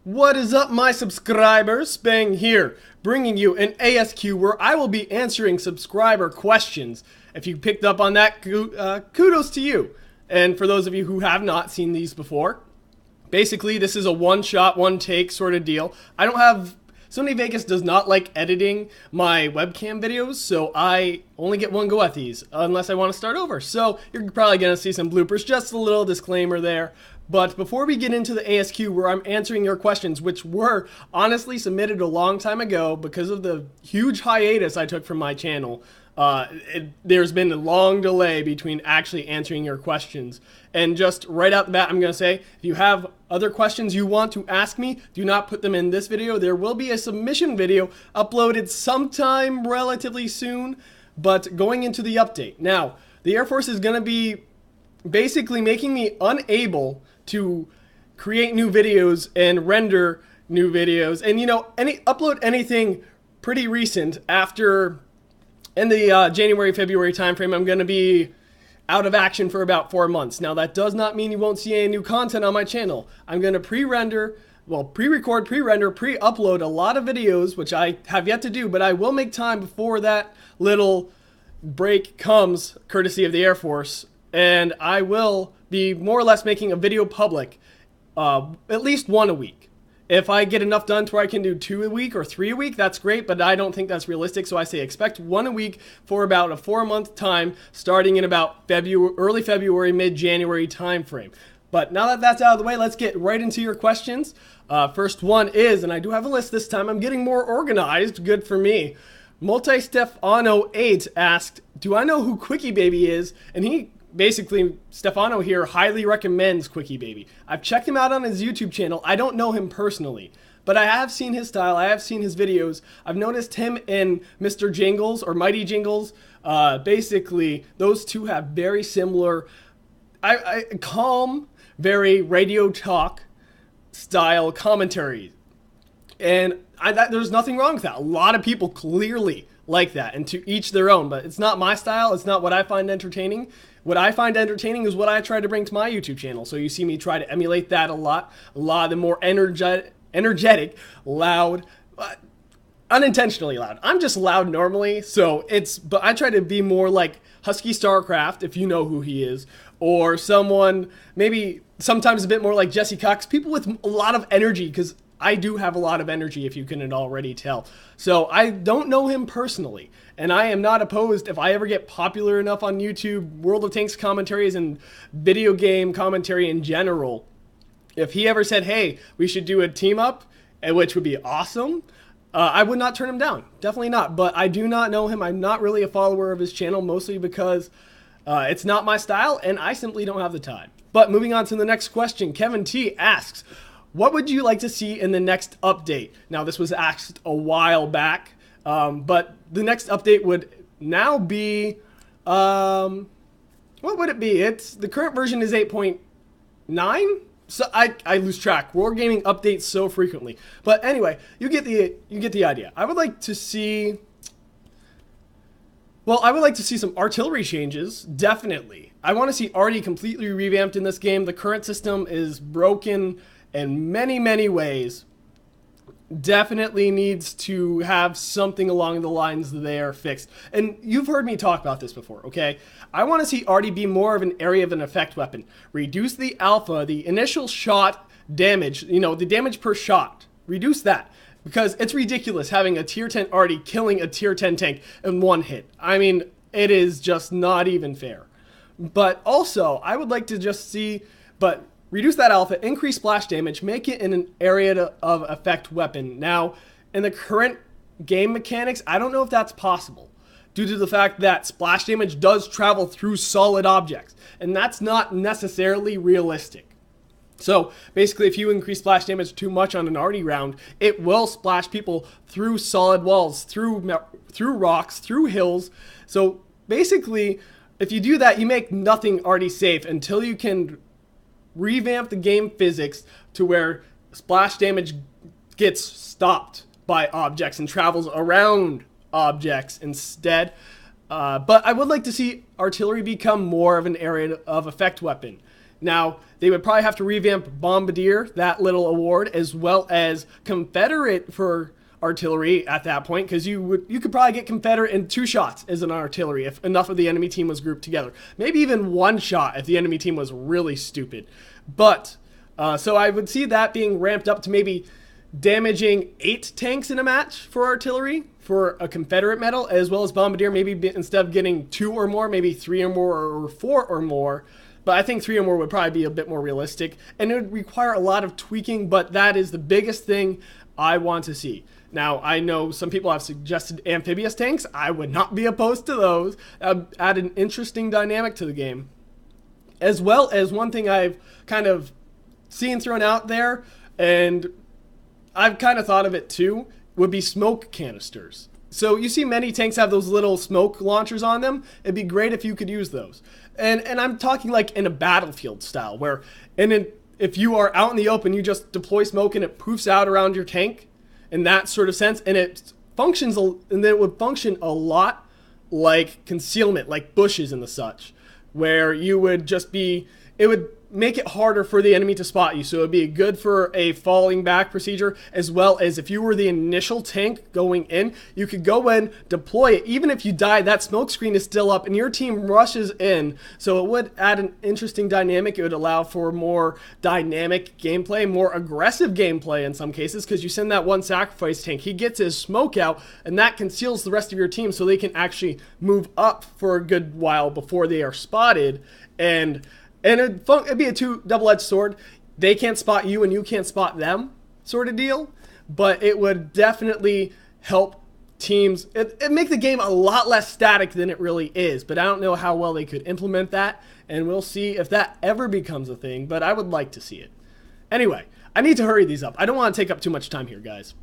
What is up, my subscribers? Spang here, bringing you an A.S.Q where I will be answering subscriber questions. If you picked up on that, kudos to you. And for those of you who have not seen these before, basically this is a one-shot, one-take sort of deal. Sony Vegas does not like editing my webcam videos, so I only get one go at these, unless I want to start over. So you're probably going to see some bloopers, just a little disclaimer there. But before we get into the A.S.Q where I'm answering your questions, which were honestly submitted a long time ago because of the huge hiatus I took from my channel, there's been a long delay between actually answering your questions. And just right out the bat, I'm going to say, if you have other questions you want to ask me, do not put them in this video. There will be a submission video uploaded sometime relatively soon, but going into the update. Now, the Air Force is going to be basically making me unable to create new videos and render new videos and, upload anything pretty recent after, in the January-February timeframe. I'm going to be out of action for about 4 months. Now, that does not mean you won't see any new content on my channel. I'm going to pre-record, pre-render, pre-upload a lot of videos, which I have yet to do, but I will make time before that little break comes, courtesy of the Air Force, and I will be more or less making a video public at least one a week. If I get enough done to where I can do 2 a week or 3 a week, that's great, but I don't think that's realistic, so I say expect 1 a week for about a 4-month time, starting in about early February, mid-January time frame. But now that that's out of the way, let's get right into your questions. First one is, and I do have a list this time, I'm getting more organized, good for me. Multi-Stefano8 asked, do I know who Quickie Baby is? And he basically, Stefano here highly recommends Quickie Baby. I've checked him out on his YouTube channel. I don't know him personally, but I have seen his style. I have seen his videos. I've noticed him in Mr. Jingles or Mighty Jingles. Basically, those two have very similar, calm, very radio talk style commentary. And there's nothing wrong with that. A lot of people clearly like that, and to each their own, but it's not my style. It's not what I find entertaining. What I find entertaining is what I try to bring to my YouTube channel. So you see me try to emulate that a lot of the more energetic, loud, unintentionally loud. I'm just loud normally, but I try to be more like Husky Starcraft, if you know who he is, or someone, maybe sometimes a bit more like Jesse Cox, people with a lot of energy, because I do have a lot of energy, if you couldn't already tell. So I don't know him personally, and I am not opposed, if I ever get popular enough on YouTube, World of Tanks commentaries and video game commentary in general, if he ever said, hey, we should do a team up, which would be awesome, I would not turn him down. Definitely not. But I do not know him. I'm not really a follower of his channel, mostly because it's not my style, and I simply don't have the time. But moving on to the next question, Kevin T asks, what would you like to see in the next update? Now, this was asked a while back, but the next update would now be, what would it be? The current version is 8.9? So I lose track. Wargaming updates so frequently. But anyway, you get the idea. I would like to see some artillery changes, definitely. I want to see arty completely revamped in this game. The current system is broken in many, many ways. Definitely needs to have something along the lines there fixed. And you've heard me talk about this before, okay? I want to see arty be more of an area of an effect weapon. Reduce the alpha, the initial shot damage, the damage per shot. Reduce that. Because it's ridiculous having a tier 10 arty killing a tier 10 tank in one hit. I mean, it is just not even fair. But also, I would like to just see, reduce that alpha, increase splash damage, make it in an area of effect weapon. Now, in the current game mechanics, I don't know if that's possible, due to the fact that splash damage does travel through solid objects, and that's not necessarily realistic. So basically, if you increase splash damage too much on an arty round, it will splash people through solid walls, through rocks, through hills. So basically, if you do that, you make nothing arty safe until you can revamp the game physics to where splash damage gets stopped by objects and travels around objects instead. But I would like to see artillery become more of an area of effect weapon. Now, they would probably have to revamp Bombardier, that little award, as well as Confederate for artillery at that point, because you could probably get Confederate in 2 shots as an artillery if enough of the enemy team was grouped together. Maybe even 1 shot if the enemy team was really stupid. But, so I would see that being ramped up to maybe damaging 8 tanks in a match for artillery for a Confederate medal, as well as Bombardier, maybe instead of getting 2 or more, maybe 3 or more, or 4 or more. But I think 3 or more would probably be a bit more realistic, and it would require a lot of tweaking, but that is the biggest thing I want to see. Now, I know some people have suggested amphibious tanks. I would not be opposed to those. Add an interesting dynamic to the game. As well as one thing I've kind of seen thrown out there, and I've kind of thought of it too, would be smoke canisters. So you see many tanks have those little smoke launchers on them. It'd be great if you could use those. And I'm talking like in a battlefield style, where if you are out in the open, you just deploy smoke and it poofs out around your tank in that sort of sense. And it functions, and then it would function a lot like concealment, like bushes and the such, where you would just be, it would make it harder for the enemy to spot you. So it would be good for a falling back procedure, as well as if you were the initial tank going in, you could go in, deploy it. Even if you die, that smoke screen is still up and your team rushes in. So it would add an interesting dynamic. It would allow for more dynamic gameplay, more aggressive gameplay in some cases, because you send that one sacrifice tank, he gets his smoke out, and that conceals the rest of your team so they can actually move up for a good while before they are spotted. And it'd be a double-edged sword. They can't spot you and you can't spot them sort of deal. But it would definitely help teams. It'd make the game a lot less static than it really is. But I don't know how well they could implement that. And we'll see if that ever becomes a thing. But I would like to see it. Anyway, I need to hurry these up. I don't want to take up too much time here, guys.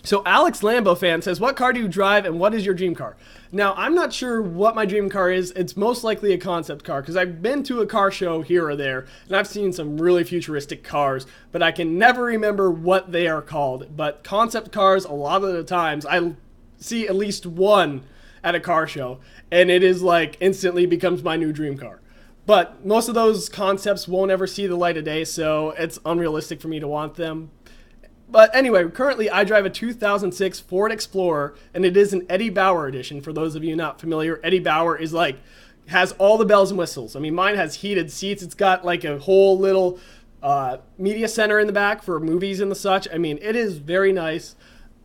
So Alex Lambo fan says, what car do you drive and what is your dream car? Now, I'm not sure what my dream car is. It's most likely a concept car, because I've been to a car show here or there and I've seen some really futuristic cars, but I can never remember what they are called. But concept cars, a lot of the times, I see at least one at a car show and it is like instantly becomes my new dream car. But most of those concepts won't ever see the light of day, so it's unrealistic for me to want them. But anyway, currently I drive a 2006 Ford Explorer, and it is an Eddie Bauer edition. For those of you not familiar, Eddie Bauer is like, has all the bells and whistles. I mean, mine has heated seats. It's got like a whole little media center in the back for movies and the such. I mean, it is very nice.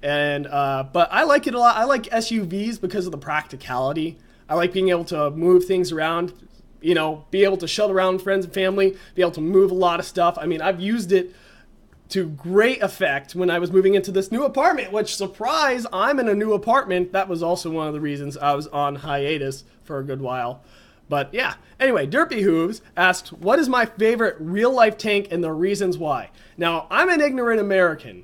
And but I like it a lot. I like SUVs because of the practicality. I like being able to move things around, you know, be able to shuttle around friends and family, be able to move a lot of stuff. I mean, I've used it to great effect when I was moving into this new apartment, which, surprise, I'm in a new apartment. That was also one of the reasons I was on hiatus for a good while. But yeah, anyway, Derpy Hooves asks, what is my favorite real-life tank and the reasons why? Now, I'm an ignorant American.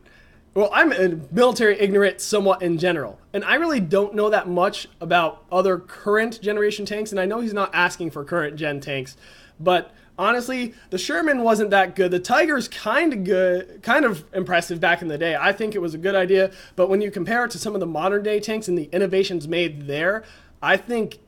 Well, I'm a military ignorant somewhat in general, and I really don't know that much about other current generation tanks, and I know he's not asking for current gen tanks, but honestly, the Sherman wasn't that good. The Tiger's kind of good, kind of impressive back in the day. I think it was a good idea, but when you compare it to some of the modern day tanks and the innovations made there, I think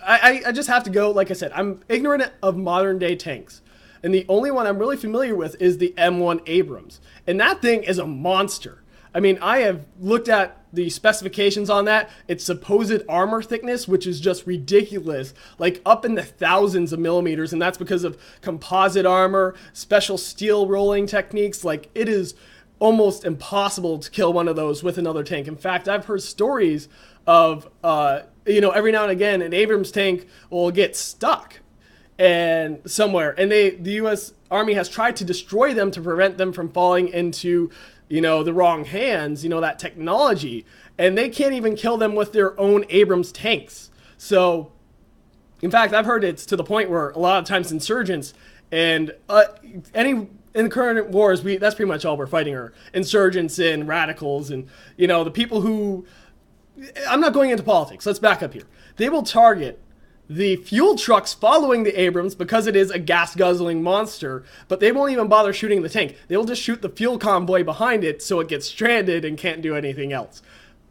I just have to go, like I said, I'm ignorant of modern day tanks. And the only one I'm really familiar with is the M1 Abrams. And that thing is a monster. I mean, I have looked at the specifications on that. Its supposed armor thickness, which is just ridiculous, like up in the thousands of millimeters. And that's because of composite armor, special steel rolling techniques. Like, it is almost impossible to kill one of those with another tank. In fact, I've heard stories of, every now and again, an Abrams tank will get stuck and somewhere, and the U.S. Army has tried to destroy them to prevent them from falling into, the wrong hands, that technology, and they can't even kill them with their own Abrams tanks. So, in fact, I've heard it's to the point where a lot of times insurgents and in the current wars, that's pretty much all we're fighting are insurgents and radicals and, the people who, I'm not going into politics, let's back up here. They will target the fuel trucks following the Abrams because it is a gas-guzzling monster, but they won't even bother shooting the tank. They'll just shoot the fuel convoy behind it so it gets stranded and can't do anything else.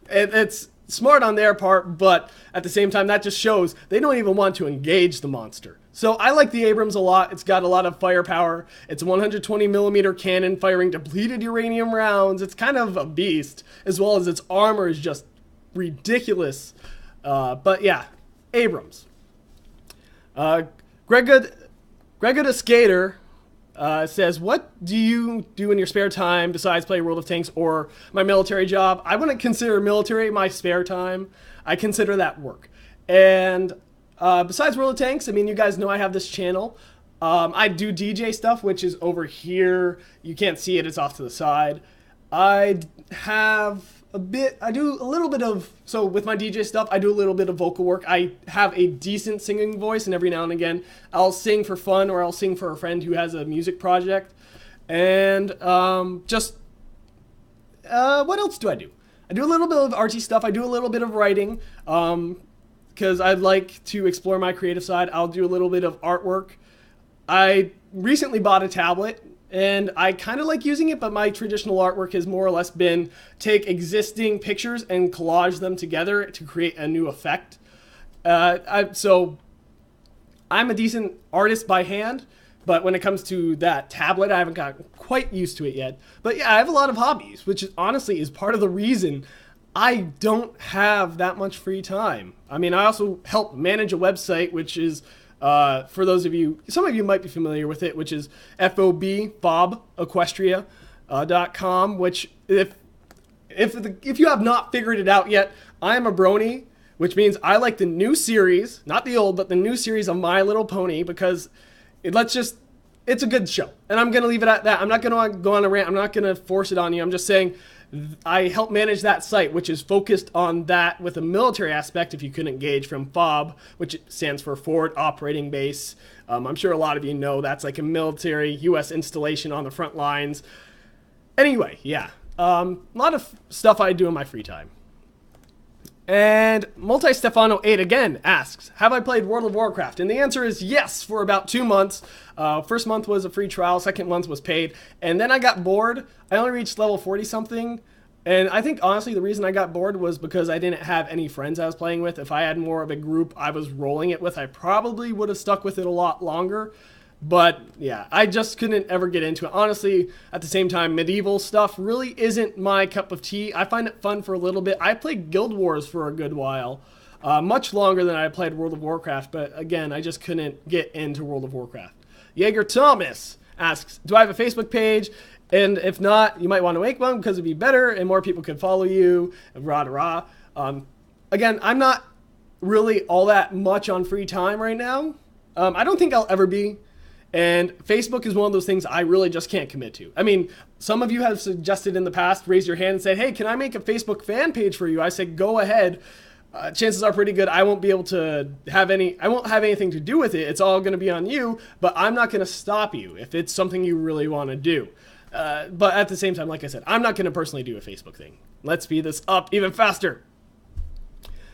It's smart on their part, but at the same time, that just shows they don't even want to engage the monster. So I like the Abrams a lot. It's got a lot of firepower. It's a 120 millimeter cannon firing depleted uranium rounds. It's kind of a beast, as well as its armor is just ridiculous. But yeah, Abrams. Gregor the Skater says, what do you do in your spare time besides play World of Tanks or my military job? I wouldn't consider military my spare time. I consider that work. And besides World of Tanks, I mean, you guys know I have this channel. I do DJ stuff, which is over here. You can't see it. It's off to the side. I do a little bit of, so with my DJ stuff, I do a little bit of vocal work. I have a decent singing voice, and every now and again, I'll sing for fun, or I'll sing for a friend who has a music project. And what else do? I do a little bit of artsy stuff. I do a little bit of writing, because I'd like to explore my creative side. I'll do a little bit of artwork. I recently bought a tablet, and I kind of like using it, but my traditional artwork has more or less been take existing pictures and collage them together to create a new effect. So I'm a decent artist by hand, but when it comes to that tablet, I haven't gotten quite used to it yet. But yeah, I have a lot of hobbies, which honestly is part of the reason I don't have that much free time. I mean, I also help manage a website, which is for those of you, some of you might be familiar with it, which is FOBequestria.com, which if you have not figured it out yet, I am a brony, which means I like the new series, not the old, but the new series of My Little Pony, because it's a good show. And I'm going to leave it at that. I'm not going to go on a rant. I'm not going to force it on you. I'm just saying I help manage that site, which is focused on that with a military aspect, if you couldn't gauge from FOB, which stands for Forward Operating Base. I'm sure a lot of you know that's like a military U.S. installation on the front lines. Anyway, yeah, a lot of stuff I do in my free time. And Multi-Stefano8 again asks, have I played World of Warcraft? And the answer is yes, for about 2 months. First month was a free trial, second month was paid. And then I got bored. I only reached level 40 something. And I think, honestly, the reason I got bored was because I didn't have any friends I was playing with. If I had more of a group I was rolling it with, I probably would have stuck with it a lot longer. But yeah, I just couldn't ever get into it. Honestly, at the same time, medieval stuff really isn't my cup of tea. I find it fun for a little bit. I played Guild Wars for a good while, much longer than I played World of Warcraft. But again, I just couldn't get into World of Warcraft. Jaeger Thomas asks, do I have a Facebook page? And if not, you might want to make one because it'd be better and more people could follow you. Rah. Again, I'm not really all that much on free time right now. I don't think I'll ever be. And Facebook is one of those things I really just can't commit to. I mean, some of you have suggested in the past, raise your hand and said, hey, can I make a Facebook fan page for you? I said, go ahead. Chances are pretty good I won't be able to I won't have anything to do with it. It's all going to be on you, but I'm not going to stop you if it's something you really want to do. But at the same time, like I said, I'm not going to personally do a Facebook thing. Let's speed this up even faster.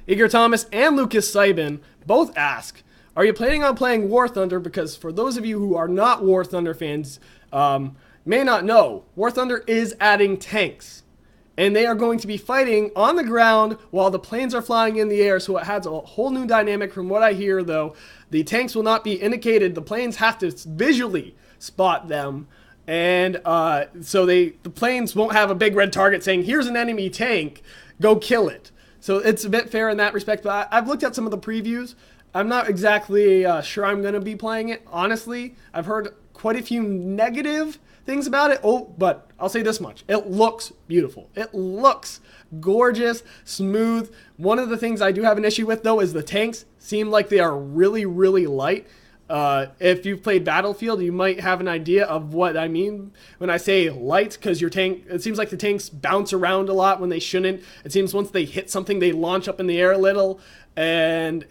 Igor Thomas and Lucas Seibin both ask, are you planning on playing War Thunder? Because for those of you who are not War Thunder fans, may not know, War Thunder is adding tanks. And they are going to be fighting on the ground while the planes are flying in the air. So it adds a whole new dynamic. From what I hear, though, the tanks will not be indicated. The planes have to visually spot them. And so the planes won't have a big red target saying, here's an enemy tank, go kill it. So it's a bit fair in that respect. But I've looked at some of the previews. I'm not exactly sure I'm going to be playing it, honestly. I've heard quite a few negative things about it. Oh, but I'll say this much. It looks beautiful. It looks gorgeous, smooth. One of the things I do have an issue with, though, is the tanks seem like they are really, really light. If you've played Battlefield, you might have an idea of what I mean when I say light, because your tank, it seems like the tanks bounce around a lot when they shouldn't. It seems once they hit something, they launch up in the air a little, and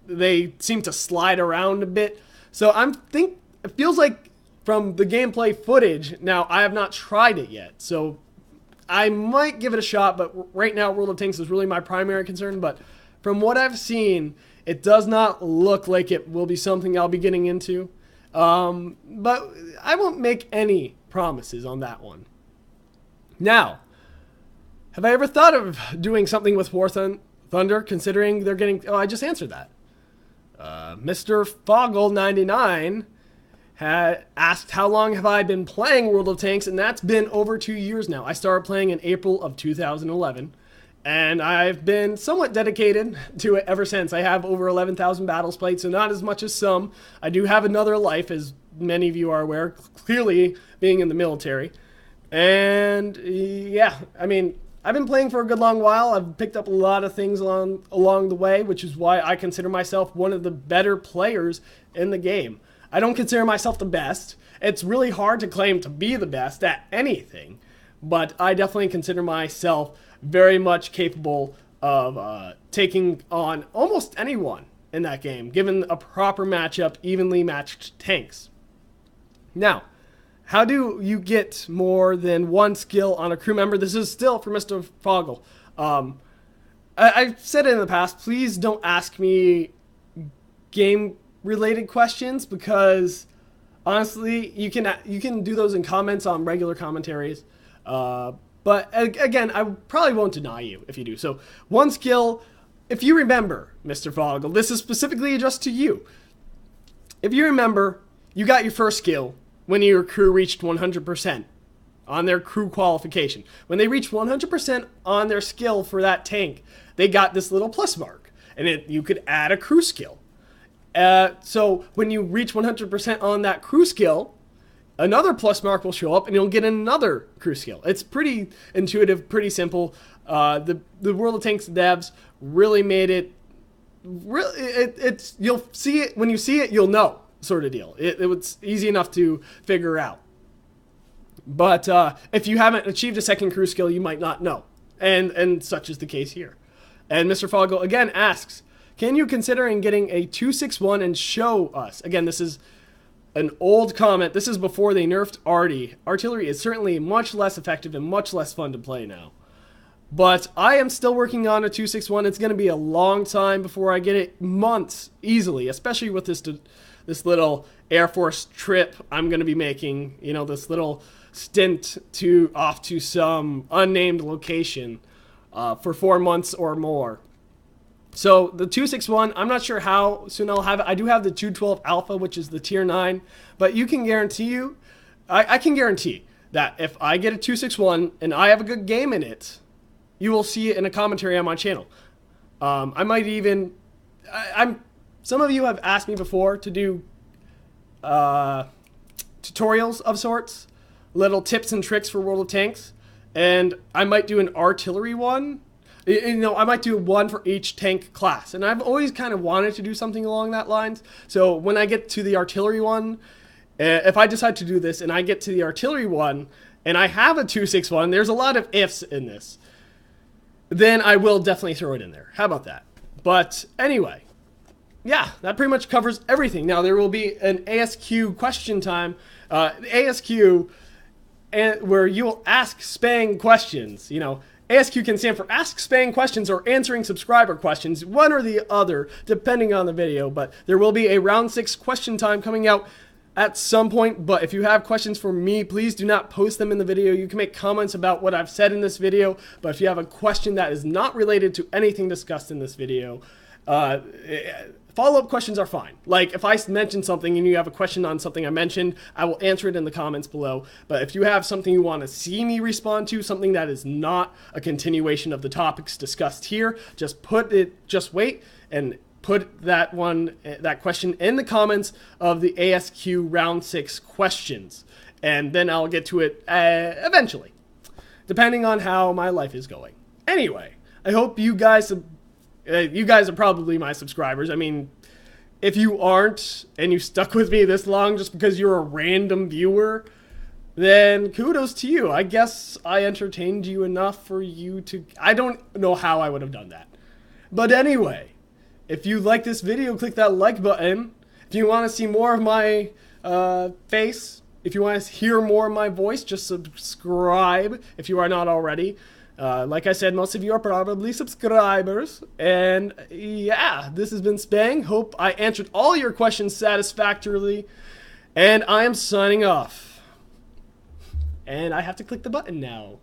they seem to slide around a bit. So it feels like from the gameplay footage, now I have not tried it yet, so I might give it a shot, but right now World of Tanks is really my primary concern. But from what I've seen, it does not look like it will be something I'll be getting into. But I won't make any promises on that one. Now, Have I ever thought of doing something with War Thunder, considering they're getting... Oh, I just answered that. Mr. Foggle99 had asked how long have I been playing World of Tanks, and that's been over 2 years now. I started playing in April of 2011, and I've been somewhat dedicated to it ever since. I have over 11,000 battles played, so not as much as some. I do have another life, as many of you are aware, clearly being in the military. And yeah, I mean, I've been playing for a good long while. I've picked up a lot of things along the way, which is why I consider myself one of the better players in the game. I don't consider myself the best. It's really hard to claim to be the best at anything, but I definitely consider myself very much capable of taking on almost anyone in that game, given a proper matchup, evenly matched tanks. Now, how do you get more than one skill on a crew member? This is still for Mr. Foggle. I've said it in the past, please don't ask me game-related questions, because honestly, you can do those in comments on regular commentaries. But again, I probably won't deny you if you do. So one skill, if you remember, Mr. Foggle, this is specifically addressed to you. If you remember, you got your first skill when your crew reached 100% on their crew qualification. When they reached 100% on their skill for that tank, they got this little plus mark, and you could add a crew skill. So when you reach 100% on that crew skill, another plus mark will show up, and you'll get another crew skill. It's pretty intuitive, pretty simple. The World of Tanks devs really made it. It's you'll see it when you see it, you'll know, sort of deal. It was easy enough to figure out. But if you haven't achieved a second crew skill, you might not know, and such is the case here. And Mr. Foggle again asks, can you consider getting a 261 and show us? Again, this is an old comment. This is before they nerfed arty. Artillery is certainly much less effective and much less fun to play now. But I am still working on a 261. It's going to be a long time before I get it. Months, easily, especially with this little Air Force trip I'm going to be making. You know, this little stint off to some unnamed location for 4 months or more. So the 261, I'm not sure how soon I'll have it. I do have the 212 Alpha, which is the tier 9, but I can guarantee that if I get a 261 and I have a good game in it, you will see it in a commentary on my channel. I might even, some of you have asked me before to do tutorials of sorts, little tips and tricks for World of Tanks, and I might do an artillery one. You know, I might do one for each tank class, and I've always kind of wanted to do something along that lines. So when I get to the artillery one, if I decide to do this and I get to the artillery one and I have a 261, there's a lot of ifs in this, then I will definitely throw it in there. How about that? But anyway, yeah, that pretty much covers everything. Now there will be an A.S.Q question time, A.S.Q, where you will ask Spang questions, you know. A.S.Q can stand for Ask Spang Questions or Answering Subscriber Questions, one or the other, depending on the video. But there will be a round 6 question time coming out at some point. But if you have questions for me, please do not post them in the video. You can make comments about what I've said in this video. But if you have a question that is not related to anything discussed in this video, follow-up questions are fine. Like, if I mention something and you have a question on something I mentioned, I will answer it in the comments below. But if you have something you want to see me respond to, something that is not a continuation of the topics discussed here, just wait and put that question in the comments of the A.S.Q round 6 questions. And then I'll get to it eventually, depending on how my life is going. Anyway, I hope you guys are probably my subscribers. I mean, if you aren't and you stuck with me this long just because you're a random viewer, then kudos to you. I guess I entertained you enough for you to... I don't know how I would have done that. But anyway, if you like this video, click that like button. If you want to see more of my face, if you want to hear more of my voice, just subscribe if you are not already. Like I said, most of you are probably subscribers. And yeah, this has been Spang. Hope I answered all your questions satisfactorily. And I am signing off. And I have to click the button now.